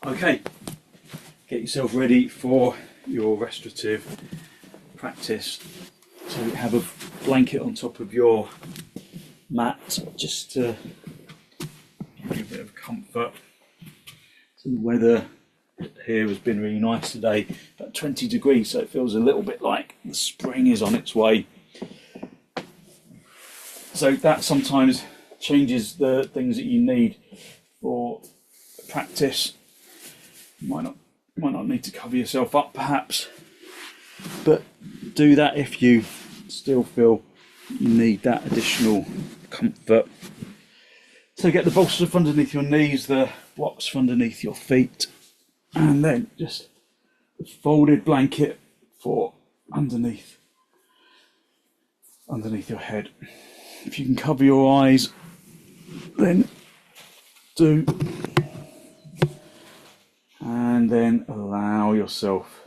Okay, get yourself ready for your restorative practice. So have a blanket on top of your mat just to give you a bit of comfort. So the weather here has been really nice today, about 20 degrees, so it feels a little bit like the spring is on its way. So that sometimes changes the things that you need for practice. You might not need to cover yourself up perhaps, but do that if you still feel you need that additional comfort. So get the bolster from underneath your knees, the blocks from underneath your feet, and then just a folded blanket for underneath your head. If you can cover your eyes, then do, and then allow yourself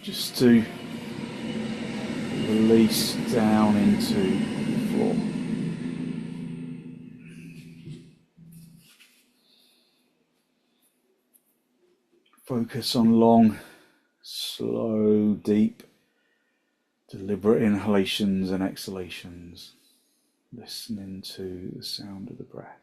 just to release down into the floor. Focus on long, slow, deep, deliberate inhalations and exhalations, listening to the sound of the breath.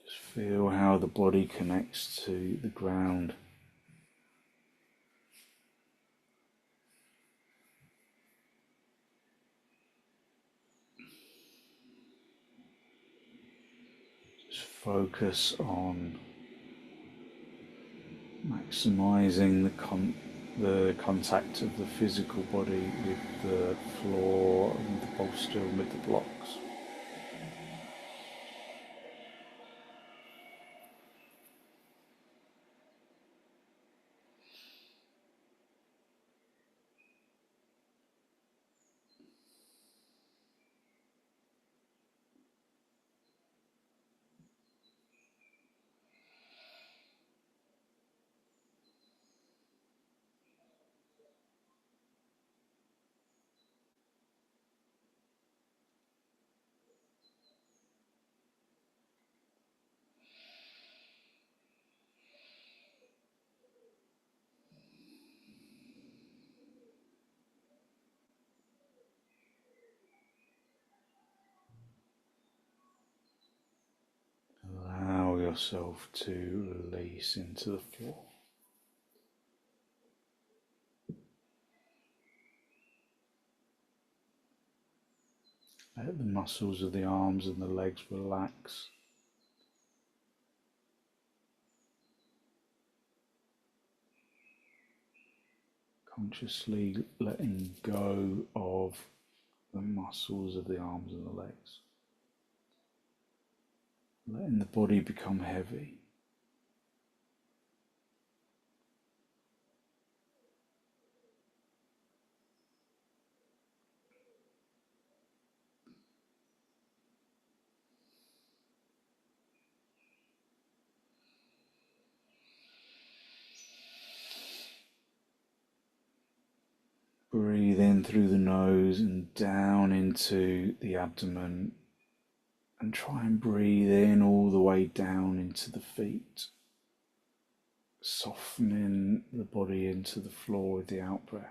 Just feel how the body connects to the ground. Just focus on maximizing the contact of the physical body with the floor and the bolster and with the blocks. Allow yourself to release into the floor. Let the muscles of the arms and the legs relax. Consciously letting go of the muscles of the arms and the legs. Letting the body become heavy. Breathe in through the nose and down into the abdomen, and try and breathe in all the way down into the feet, softening the body into the floor with the out breath.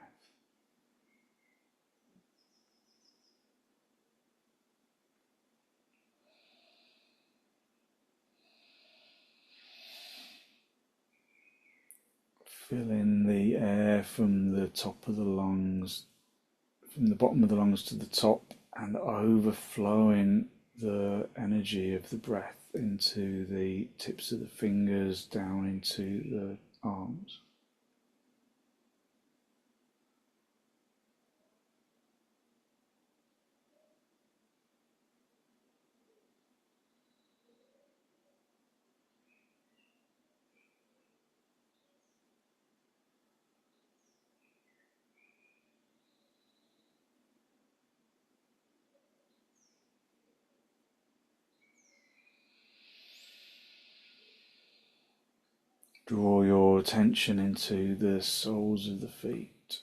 Fill in the air from the top of the lungs, from the bottom of the lungs to the top, and overflowing the energy of the breath into the tips of the fingers, down into the arms. Draw your attention into the soles of the feet.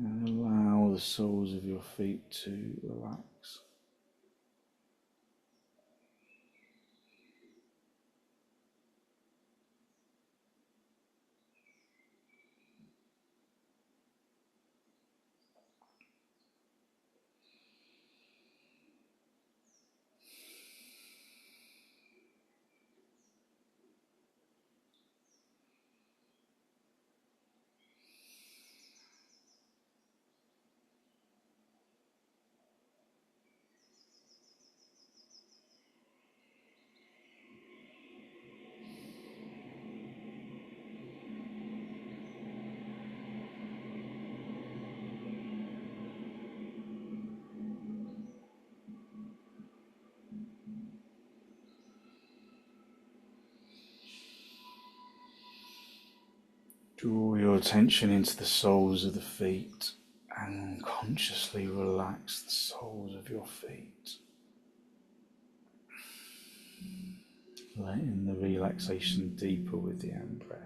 And allow the soles of your feet to relax. Draw your attention into the soles of the feet and consciously relax the soles of your feet. Letting the relaxation deeper with the in-breath.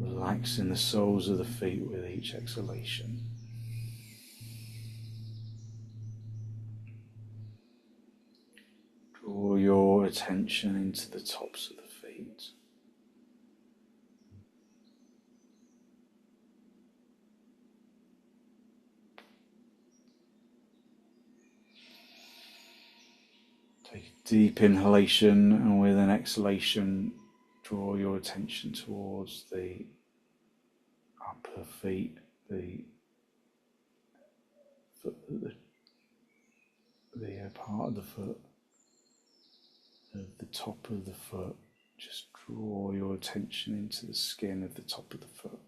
Relaxing the soles of the feet with each exhalation. Draw your attention into the tops of the feet. Take a deep inhalation, and with an exhalation, draw your attention towards the upper feet, the foot, the part of the foot, the top of the foot. Just draw your attention into the skin of the top of the foot.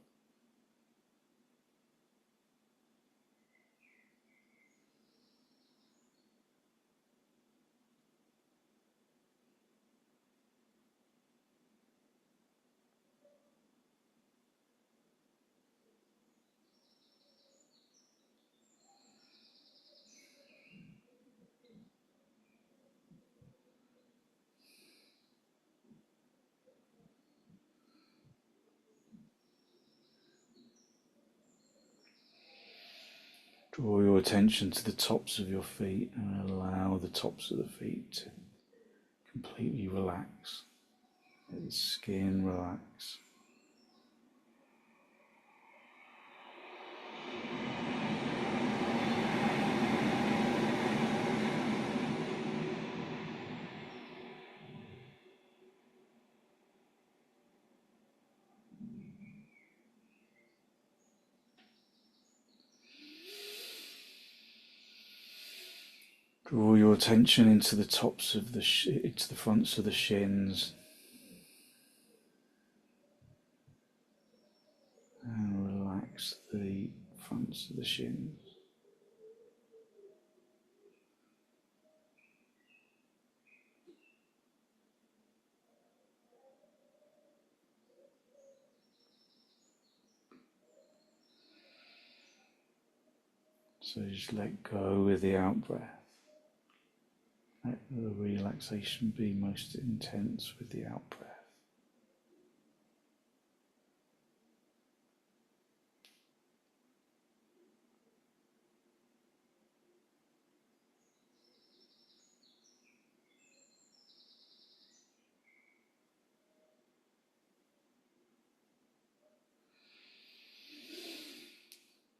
Draw your attention to the tops of your feet and allow the tops of the feet to completely relax. Let the skin relax. Draw your attention into the tops of into the fronts of the shins, and relax the fronts of the shins. So just let go with the out breath. Let the relaxation be most intense with the out breath.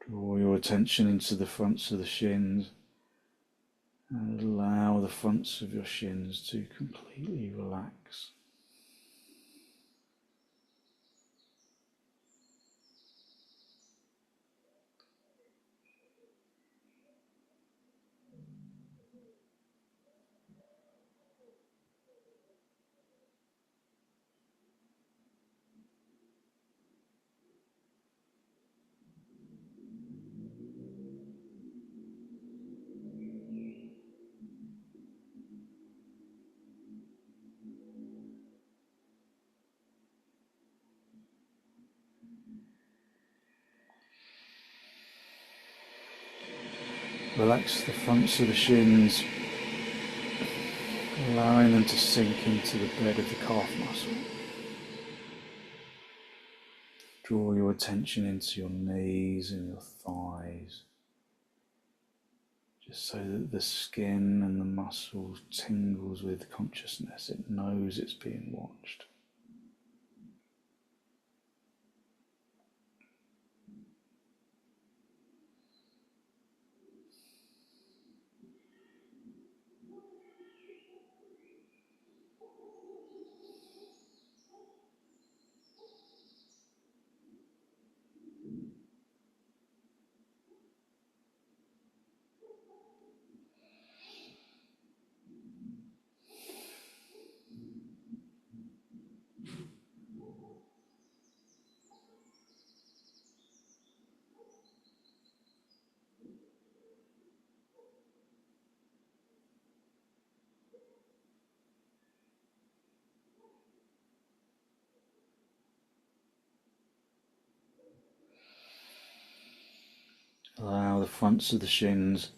Draw your attention into the fronts of the shins and allow the fronts of your shins to completely relax. Relax the fronts of the shins, allowing them to sink into the bed of the calf muscle. Draw your attention into your knees and your thighs, just so that the skin and the muscles tingles with consciousness. It knows it's being watched. Allow the fronts of the shins,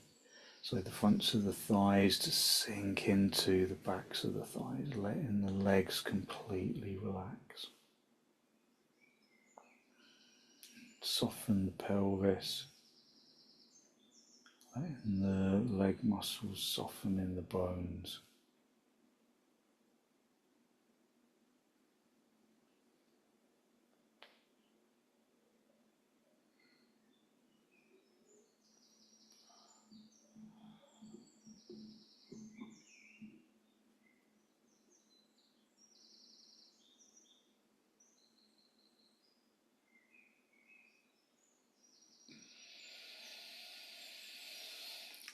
so the fronts of the thighs, to sink into the backs of the thighs, letting the legs completely relax. Soften the pelvis, letting the leg muscles soften in the bones.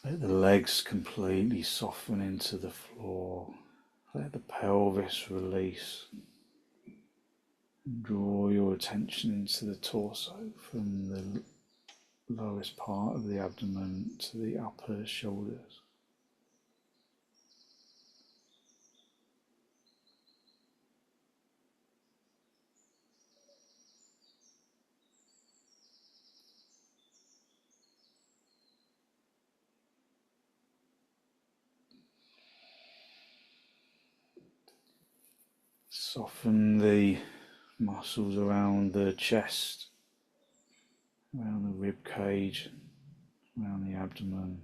Let the legs completely soften into the floor. Let the pelvis release. And draw your attention into the torso, from the lowest part of the abdomen to the upper shoulders. Soften the muscles around the chest, around the rib cage, around the abdomen.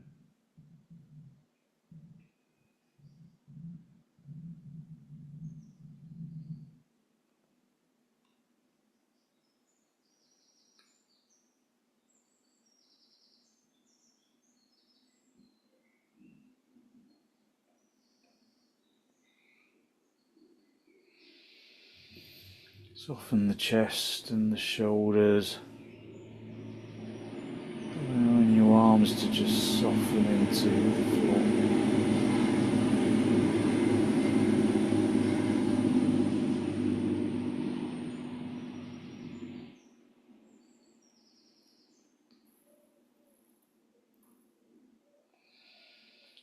Soften the chest and the shoulders, allowing your arms to just soften into the floor.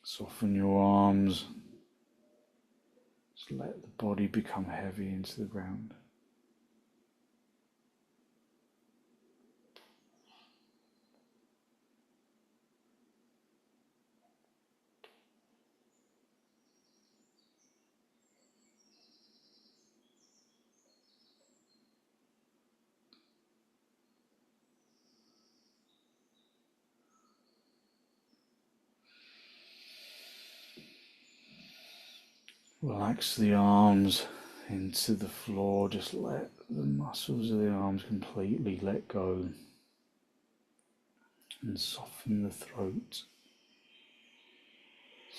Soften your arms, just let the body become heavy into the ground. Relax the arms into the floor, just let the muscles of the arms completely let go, and soften the throat.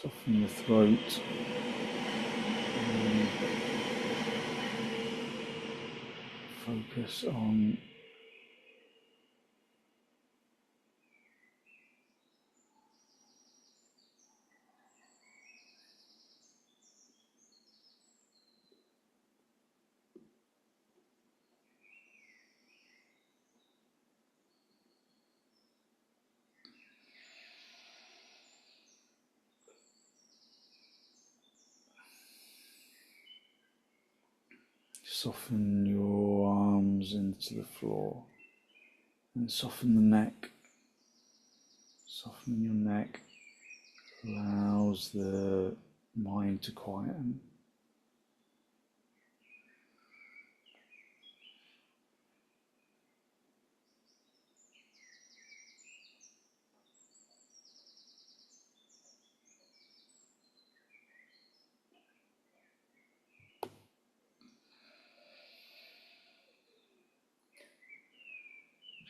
Soften the throat, and focus on soften your arms into the floor, and soften the neck. Softening your neck allows the mind to quieten.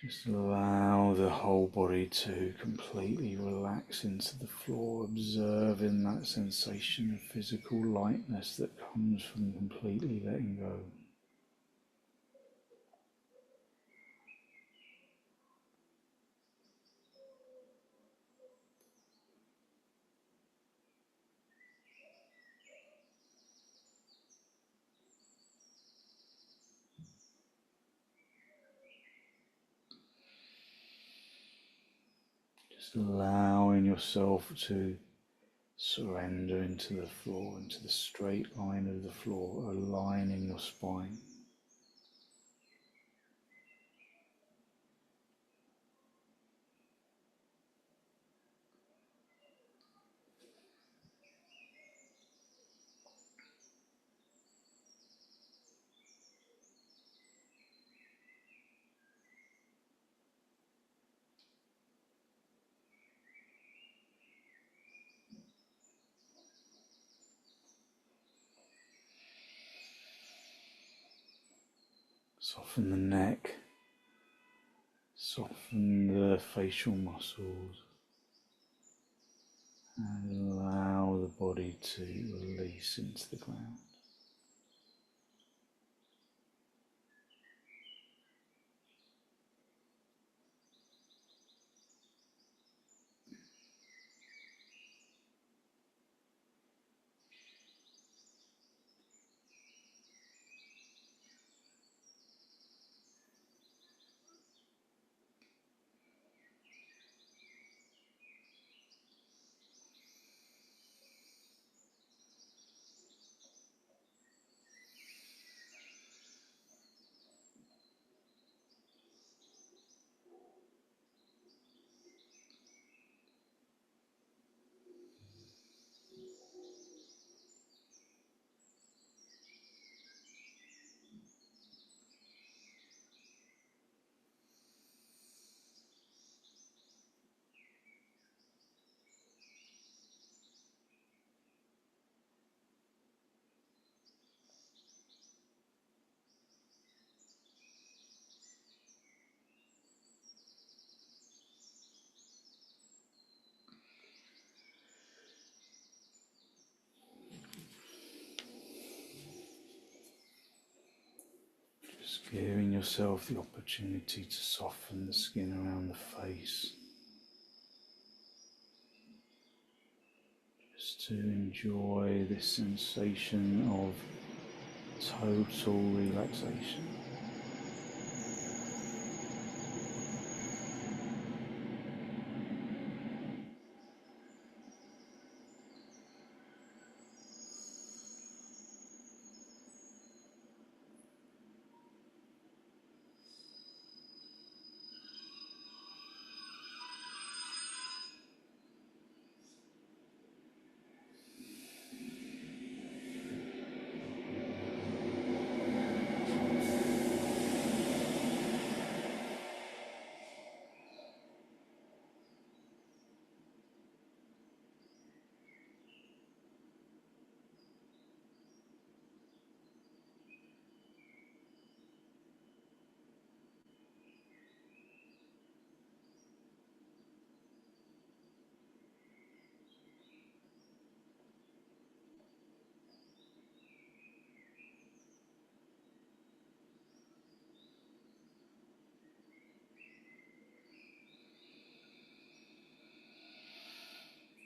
Just allow the whole body to completely relax into the floor, observing that sensation of physical lightness that comes from completely letting go. Just allowing yourself to surrender into the floor, into the straight line of the floor, aligning your spine. Soften the neck, soften the facial muscles, and allow the body to release into the ground. Just giving yourself the opportunity to soften the skin around the face. Just to enjoy this sensation of total relaxation.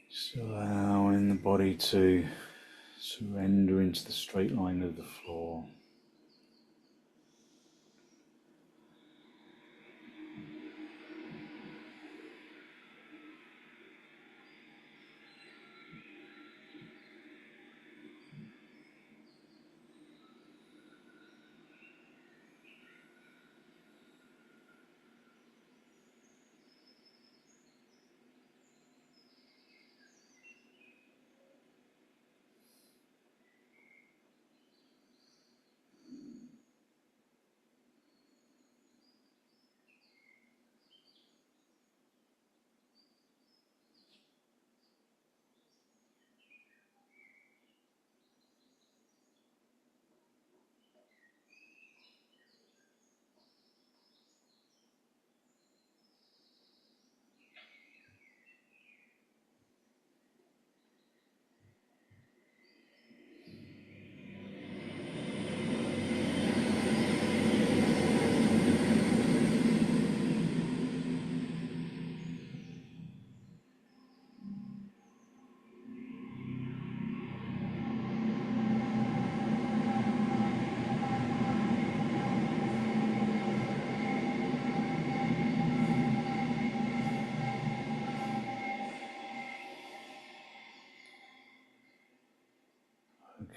Just allowing the body to surrender into the straight line of the floor.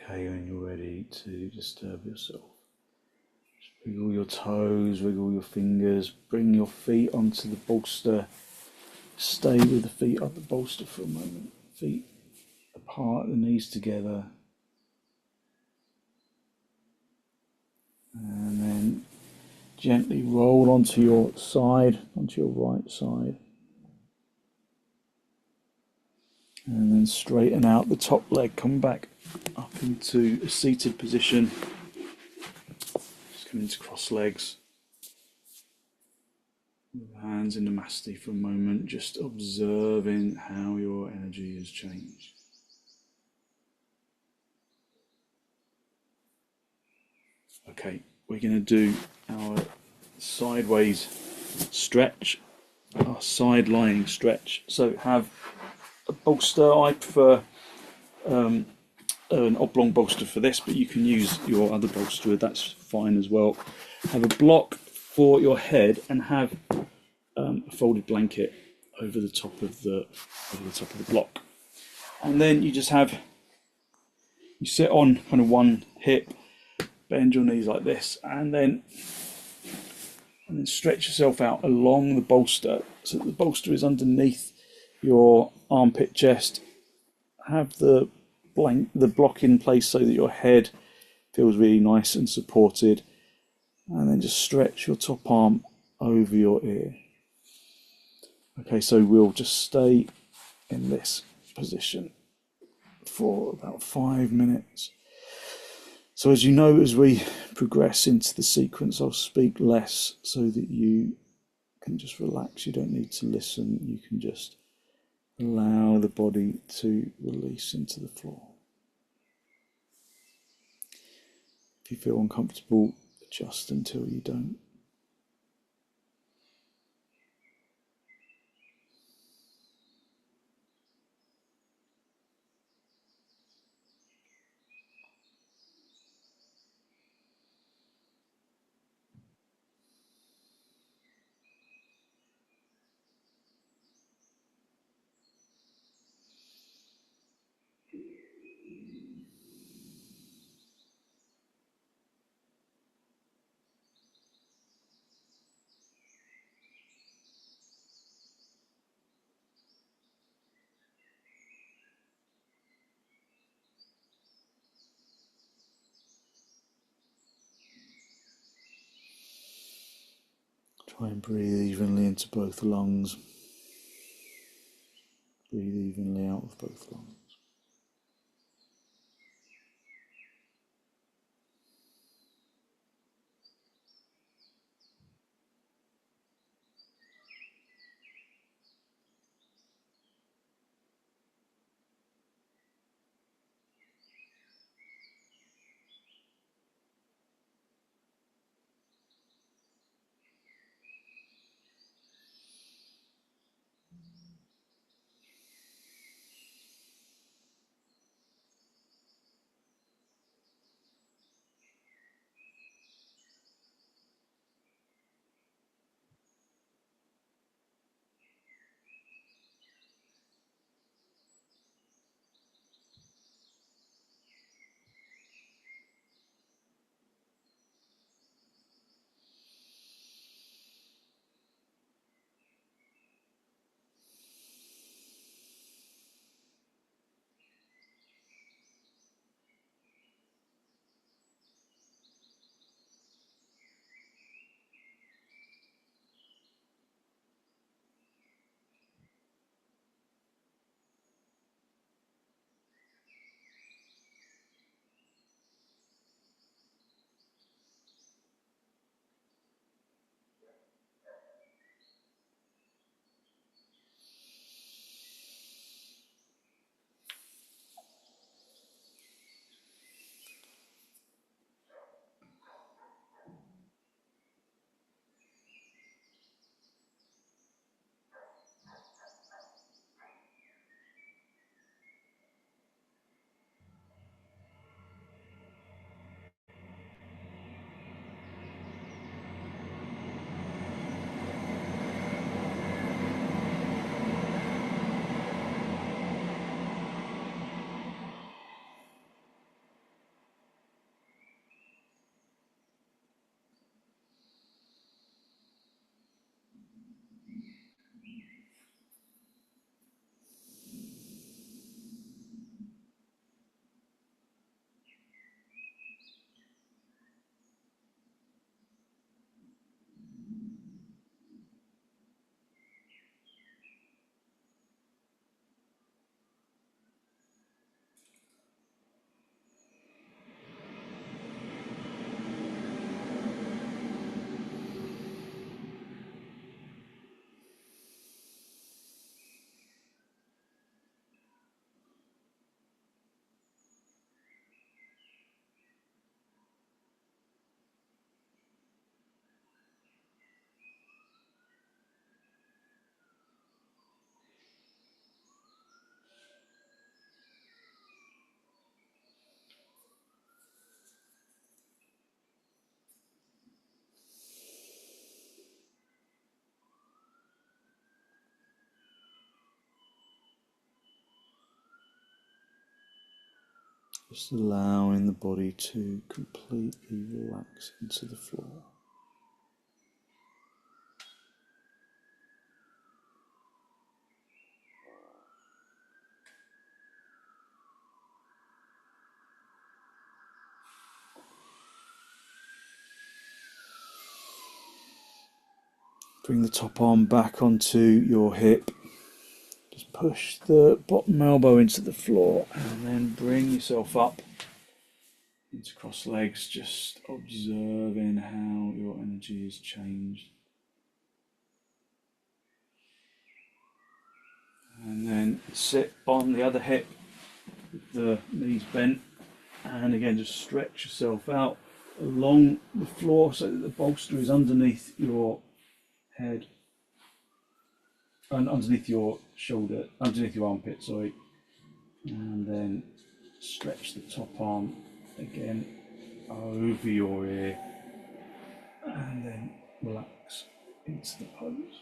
Okay, when you're ready to disturb yourself, just wiggle your toes, wiggle your fingers, bring your feet onto the bolster. Stay with the feet on the bolster for a moment. Feet apart, the knees together. And then gently roll onto your side, onto your right side. And then straighten out the top leg, come back up into a seated position. Just come into cross legs. Hands in Namaste for a moment, just observing how your energy has changed. Okay, we're going to do our sideways stretch, our side lying stretch. So have a bolster. I prefer an oblong bolster for this, but you can use your other bolster, that's fine as well. Have a block for your head and have a folded blanket over the top of the block, and then you sit on kind of one hip, bend your knees like this, and then stretch yourself out along the bolster so that the bolster is underneath your armpit chest. Have the block in place so that your head feels really nice and supported, and then just stretch your top arm over your ear. Okay, so we'll just stay in this position for about 5 minutes. So as you know, as we progress into the sequence, I'll speak less so that you can just relax. You don't need to listen. You can just allow the body to release into the floor. If you feel uncomfortable, adjust until you don't. Try and breathe evenly into both lungs. Breathe evenly out of both lungs. Just allowing the body to completely relax into the floor. Bring the top arm back onto your hip. Just push the bottom elbow into the floor and then bring yourself up into cross legs, just observing how your energy has changed. And then sit on the other hip with the knees bent, and again just stretch yourself out along the floor so that the bolster is underneath your head and underneath your shoulder, underneath your armpit, sorry. And then stretch the top arm again over your ear, and then relax into the pose.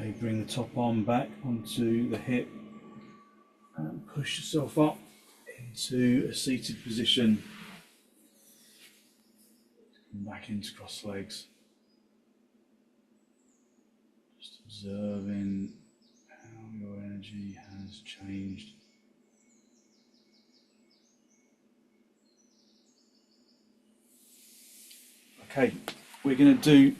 Okay, bring the top arm back onto the hip and push yourself up into a seated position. Come back into cross legs. Just observing how your energy has changed. Okay, we're going to do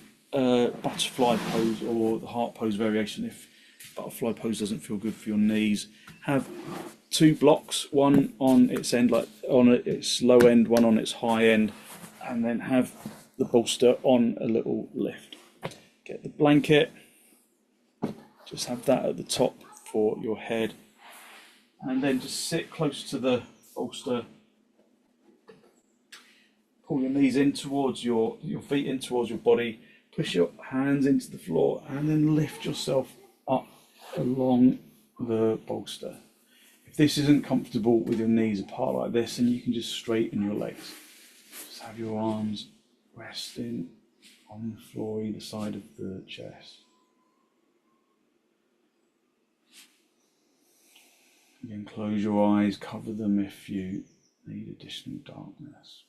butterfly pose or the heart pose variation. If butterfly pose doesn't feel good for your knees, have two blocks, one on its end, like on its low end, one on its high end, and then have the bolster on a little lift. Get the blanket, just have that at the top for your head, and then just sit close to the bolster. Pull your knees in towards your feet in towards your body, push your hands into the floor, and then lift yourself up along the bolster. If this isn't comfortable with your knees apart like this, then you can just straighten your legs. Just have your arms resting on the floor either side of the chest. Again, close your eyes, cover them if you need additional darkness.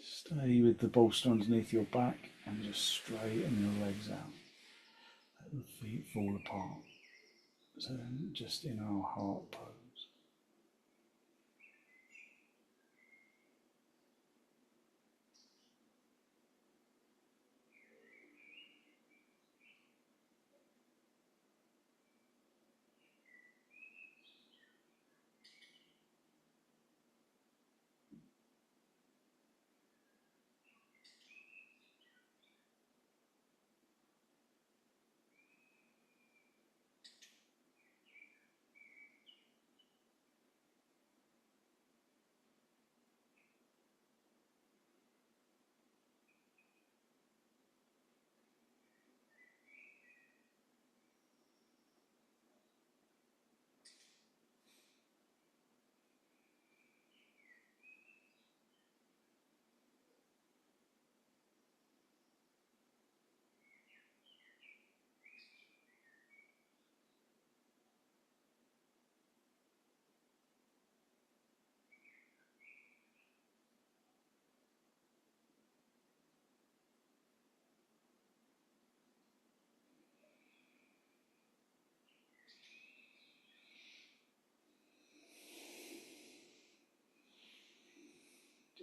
Stay with the bolster underneath your back and just straighten your legs out. Let the feet fall apart. So just in our heart pose.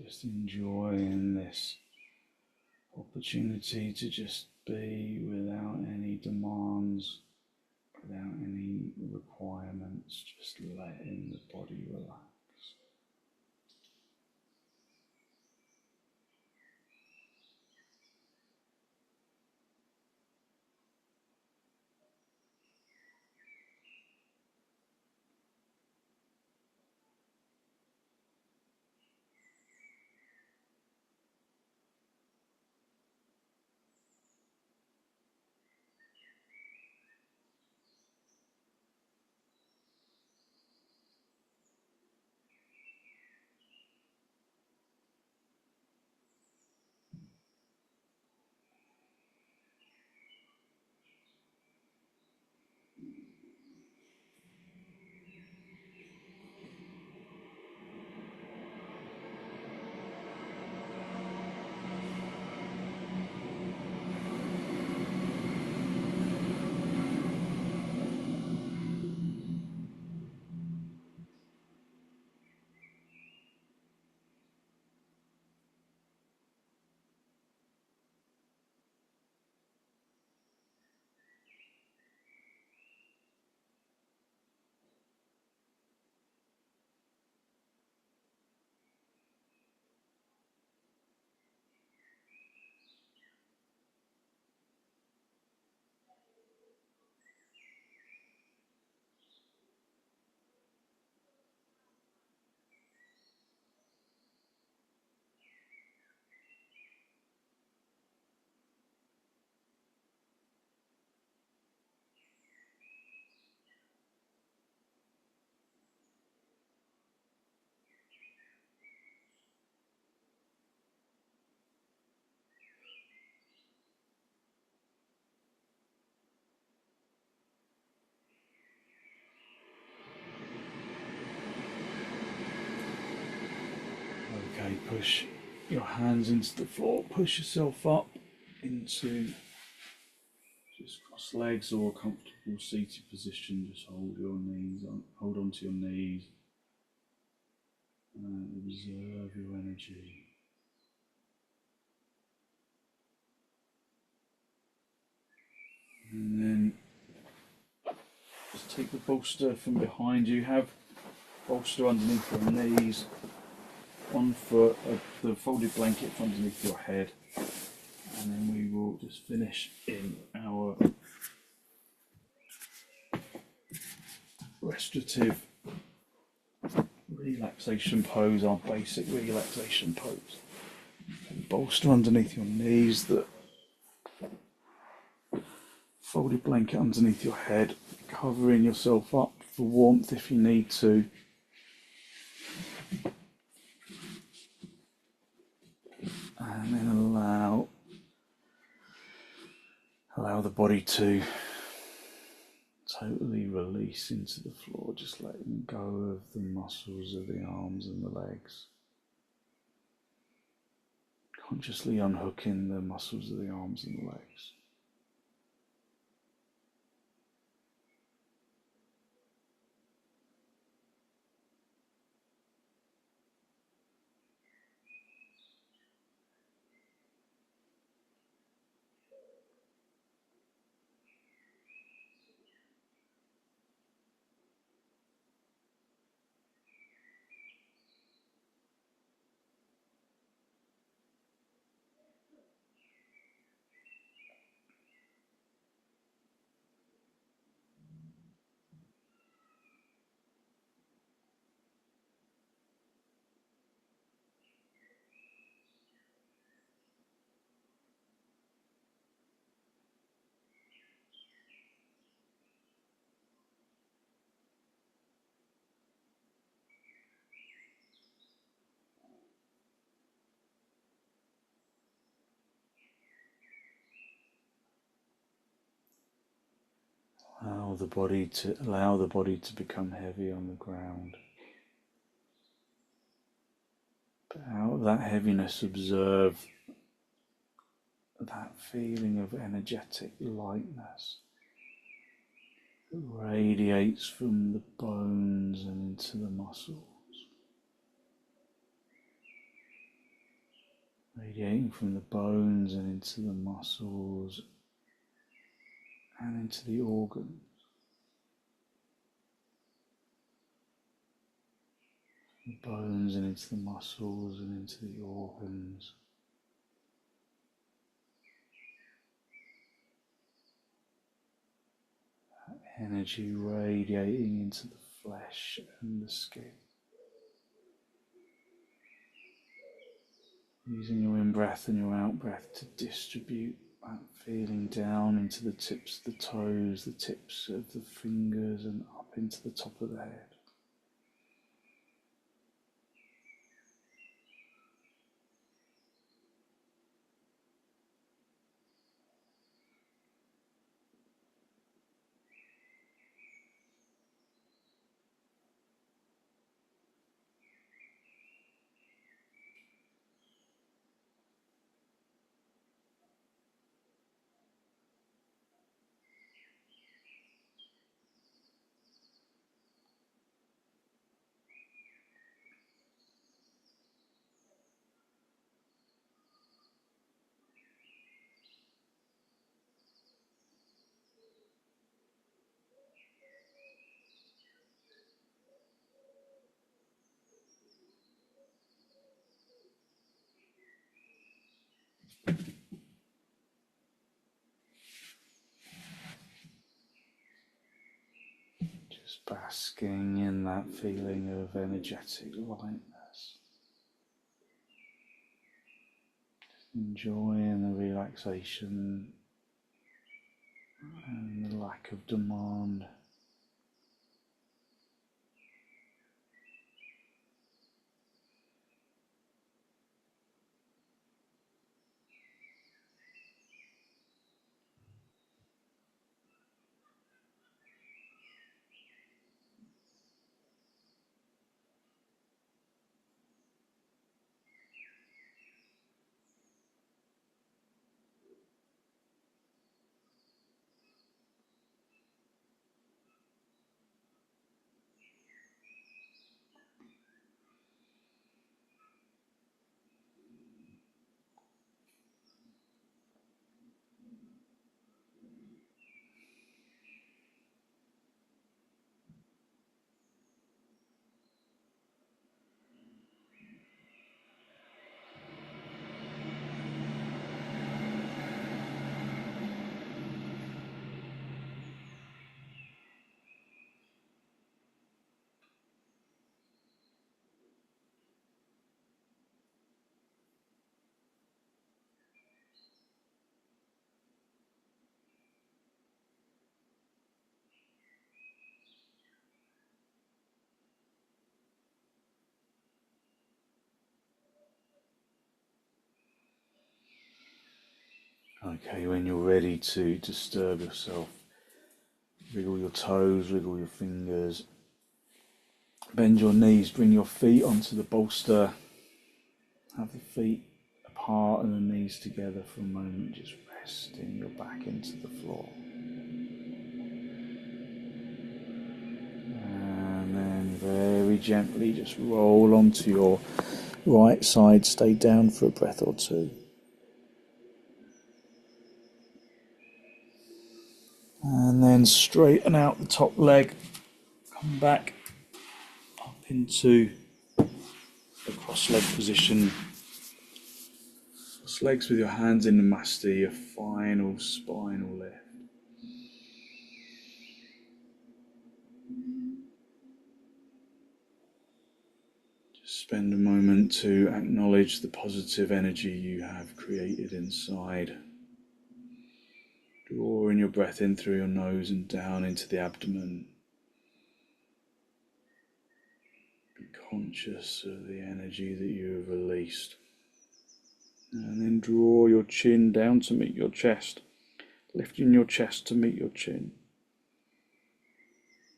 Just enjoying this opportunity to just be without any demands, without any requirements, just letting the body relax. Okay, push your hands into the floor, push yourself up into just cross legs or a comfortable seated position. Just hold your knees on, hold onto your knees and observe your energy. And then just take the bolster from behind you, have bolster underneath your knees, one foot of the folded blanket from underneath your head, and then we will just finish in our restorative relaxation pose, our basic relaxation pose. Bolster underneath your knees, the folded blanket underneath your head, covering yourself up for warmth if you need to. And then allow the body to totally release into the floor, just letting go of the muscles of the arms and the legs. Consciously unhooking the muscles of the arms and the legs. Allow the body to become heavy on the ground. But out of that heaviness, observe that feeling of energetic lightness that radiates from the bones and into the muscles. radiating from the bones and into the muscles and into the organs. The bones and into the muscles and into the organs. That energy radiating into the flesh and the skin. Using your in-breath and your out-breath to distribute that feeling down into the tips of the toes, the tips of the fingers, and up into the top of the head. Just basking in that feeling of energetic lightness. Enjoying the relaxation and the lack of demand. Okay, when you're ready to disturb yourself, wiggle your toes, wiggle your fingers, bend your knees, bring your feet onto the bolster, have the feet apart and the knees together for a moment, just resting your back into the floor. And then very gently just roll onto your right side, stay down for a breath or two. And then straighten out the top leg, come back up into the cross-leg position. Cross legs with your hands in the master, your final spinal lift. Just spend a moment to acknowledge the positive energy you have created inside. Drawing your breath in through your nose and down into the abdomen. Be conscious of the energy that you have released. And then draw your chin down to meet your chest. Lifting your chest to meet your chin.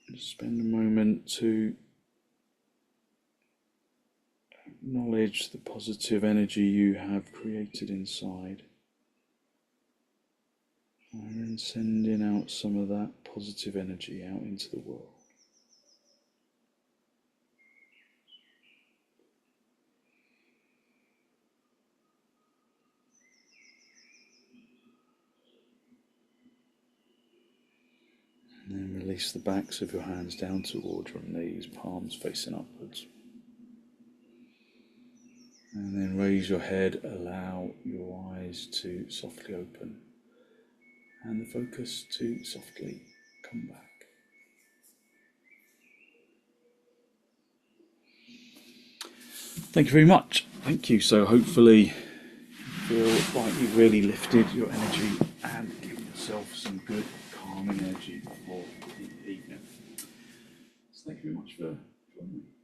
Just spend a moment to acknowledge the positive energy you have created inside. And then sending out some of that positive energy out into the world. And then release the backs of your hands down towards your knees, palms facing upwards. And then raise your head, allow your eyes to softly open and the focus to softly come back. Thank you very much. Thank you. So hopefully you feel like you've really lifted your energy and given yourself some good calming energy for the evening. So thank you very much for joining me.